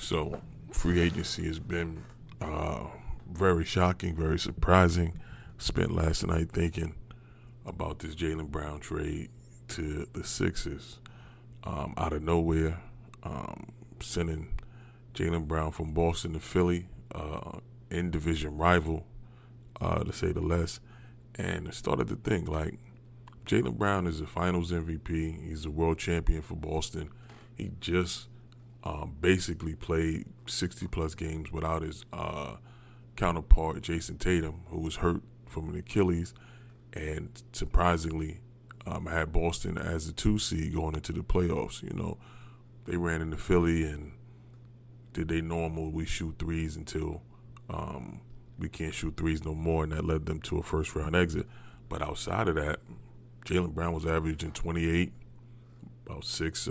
So free agency has been very shocking, very surprising. Spent last night thinking about this Jaylen Brown trade to the Sixers out of nowhere, sending Jaylen Brown from Boston to Philly, in division rival, to say the less. And I started to think like Jaylen Brown is a Finals MVP. He's a world champion for Boston. He just basically played 60 plus games without his counterpart Jason Tatum, who was hurt from an Achilles, and surprisingly, I had Boston as a 2 seed going into the playoffs. You know, they ran into Philly and did they normal. We shoot threes until we can't shoot threes no more, and that led them to a first round exit. But outside of that, Jaylen Brown was averaging 28, about six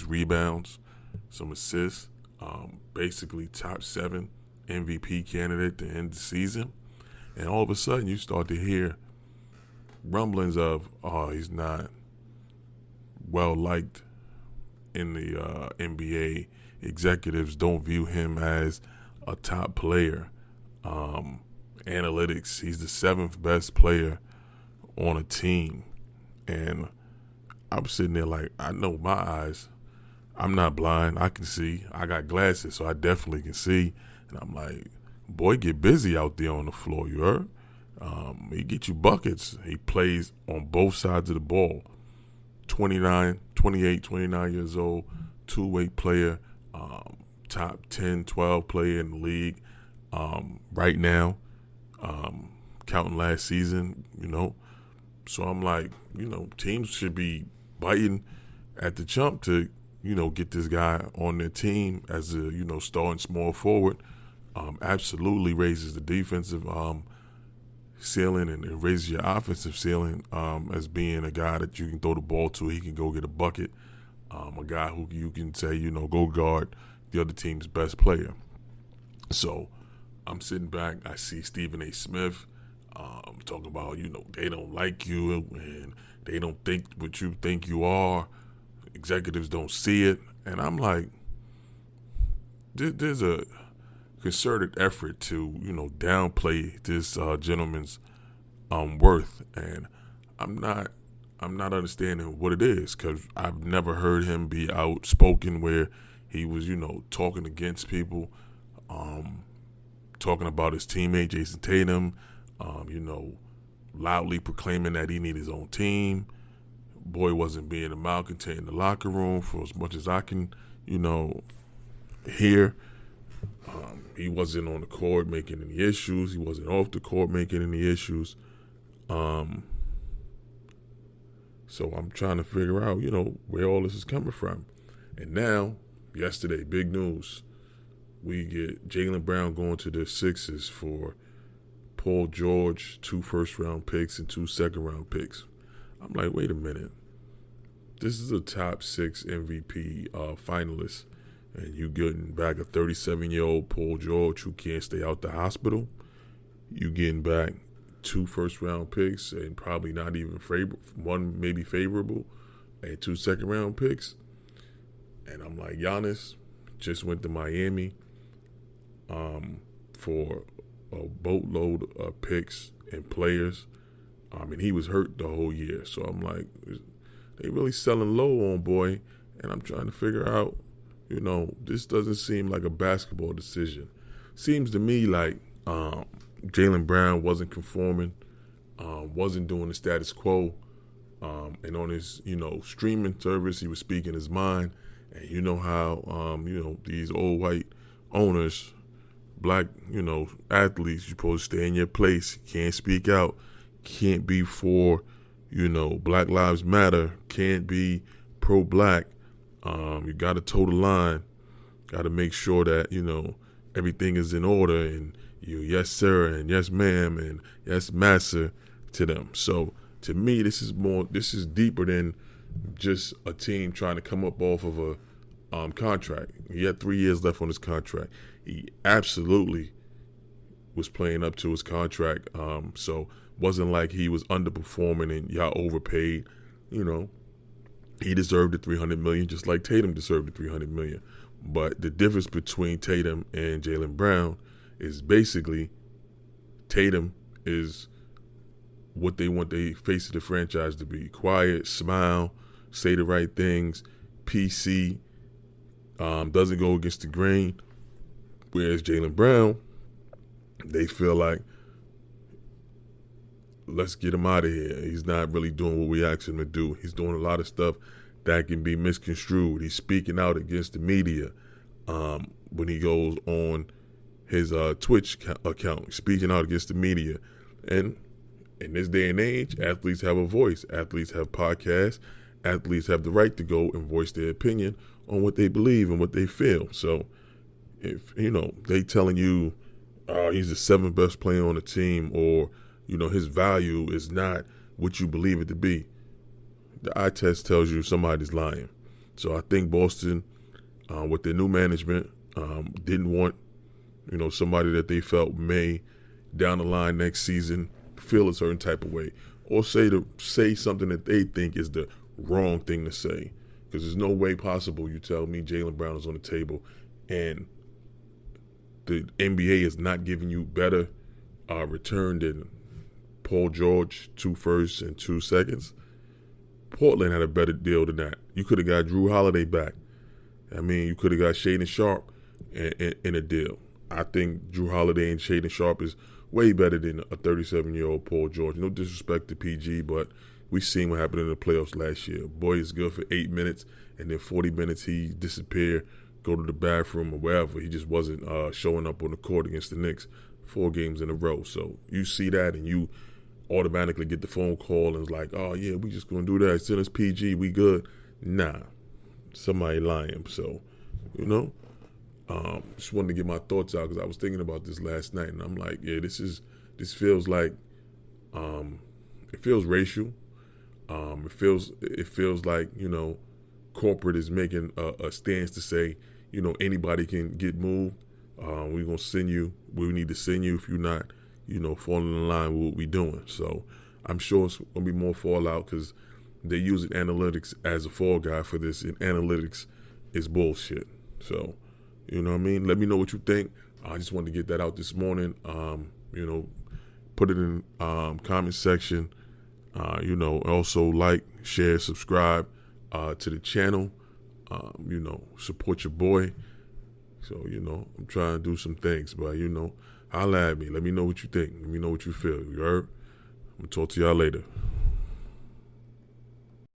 rebounds, some assists, basically top 7 MVP candidate to end the season. And all of a sudden, you start to hear rumblings of, he's not well liked in the NBA. Executives don't view him as a top player. Analytics, he's the 7th best player on a team. And I'm sitting there like, I know my eyes. I'm not blind. I can see. I got glasses, so I definitely can see. And I'm like, boy, get busy out there on the floor, you heard? He get you buckets. He plays on both sides of the ball. 29 years old, two-way player, top 10, 12 player in the league right now, counting last season, you know. So I'm like, you know, teams should be biting at the jump to, you know, get this guy on their team as a, you know, starting small forward. Absolutely raises the defensive ceiling and raises your offensive ceiling as being a guy that you can throw the ball to. He can go get a bucket. A guy who you can say, you know, go guard the other team's best player. So I'm sitting back. I see Stephen A. Smith talking about, you know, they don't like you and they don't think what you think you are. Executives don't see it. And I'm like, there's a concerted effort to, you know, downplay this gentleman's worth, and I'm not understanding what it is, because I've never heard him be outspoken where he was, you know, talking against people, talking about his teammate Jason Tatum, you know, loudly proclaiming that he needed his own team. Boy wasn't being a malcontent in the locker room for as much as I can, you know, hear. He wasn't on the court making any issues. He wasn't off the court making any issues. So I'm trying to figure out, you know, where all this is coming from. And now, yesterday, big news. We get Jaylen Brown going to the Sixers for Paul George, 2 first-round picks and 2 second-round picks. I'm like, wait a minute. This is a top 6 MVP finalist. And you getting back a 37-year-old Paul George who can't stay out the hospital. You getting back 2 first-round picks and probably not even one maybe favorable, and 2 second-round picks. And I'm like, Giannis just went to Miami for a boatload of picks and players. And he was hurt the whole year. So I'm like, they really selling low on boy. And I'm trying to figure out, you know, this doesn't seem like a basketball decision. Seems to me like Jaylen Brown wasn't conforming, wasn't doing the status quo. And on his, you know, streaming service, he was speaking his mind. And you know how, you know, these old white owners, black, you know, athletes, you're supposed to stay in your place. You can't speak out. Can't be for, you know, Black Lives Matter. Can't be pro-black. You got to toe the line. Got to make sure that, you know, everything is in order and you yes, sir, and yes, ma'am, and yes, massa to them. So to me, this is deeper than just a team trying to come up off of a contract. He had 3 years left on his contract. He absolutely was playing up to his contract. So wasn't like he was underperforming and y'all overpaid. You know, he deserved the $300 million just like Tatum deserved the $300 million. But the difference between Tatum and Jaylen Brown is basically Tatum is what they want the face of the franchise to be. Quiet, smile, say the right things, PC, doesn't go against the grain. Whereas Jaylen Brown, they feel like, let's get him out of here. He's not really doing what we asked him to do. He's doing a lot of stuff that can be misconstrued. He's speaking out against the media when he goes on his Twitch account, speaking out against the media. And in this day and age, athletes have a voice. Athletes have podcasts. Athletes have the right to go and voice their opinion on what they believe and what they feel. So if, they telling you he's the seventh best player on the team, or, his value is not what you believe it to be, the eye test tells you somebody's lying. So I think Boston, with their new management, didn't want, somebody that they felt may down the line next season feel a certain type of way, or say something that they think is the wrong thing to say. Because there's no way possible you tell me Jaylen Brown is on the table and the NBA is not giving you better return than Paul George, 2 firsts and 2 seconds. Portland had a better deal than that. You could have got Drew Holiday back. You could have got Shaedon Sharpe in a deal. I think Drew Holiday and Shaedon Sharpe is way better than a 37-year-old Paul George. No disrespect to PG, but we seen what happened in the playoffs last year. Boy is good for 8 minutes, and then 40 minutes he disappeared, go to the bathroom or wherever. He just wasn't showing up on the court against the Knicks 4 games in a row. So you see that, and you automatically get the phone call and it's like, oh, yeah, we just going to do that. Send us PG, we good. Nah, somebody lying. So, just wanted to get my thoughts out because I was thinking about this last night, and I'm like, yeah, this feels like, it feels racial. It feels like, corporate is making a stance to say, anybody can get moved. We're going to send you. We need to send you if you're not, falling in line with what we're doing. So I'm sure it's going to be more fallout because they're using analytics as a fall guy for this, and analytics is bullshit. So, Let me know what you think. I just wanted to get that out this morning. Put it in comment section. Also like, share, subscribe to the channel. Support your boy. So, I'm trying to do some things, but, holla at me. Let me know what you think. Let me know what you feel. You heard? I'm going to talk to y'all later.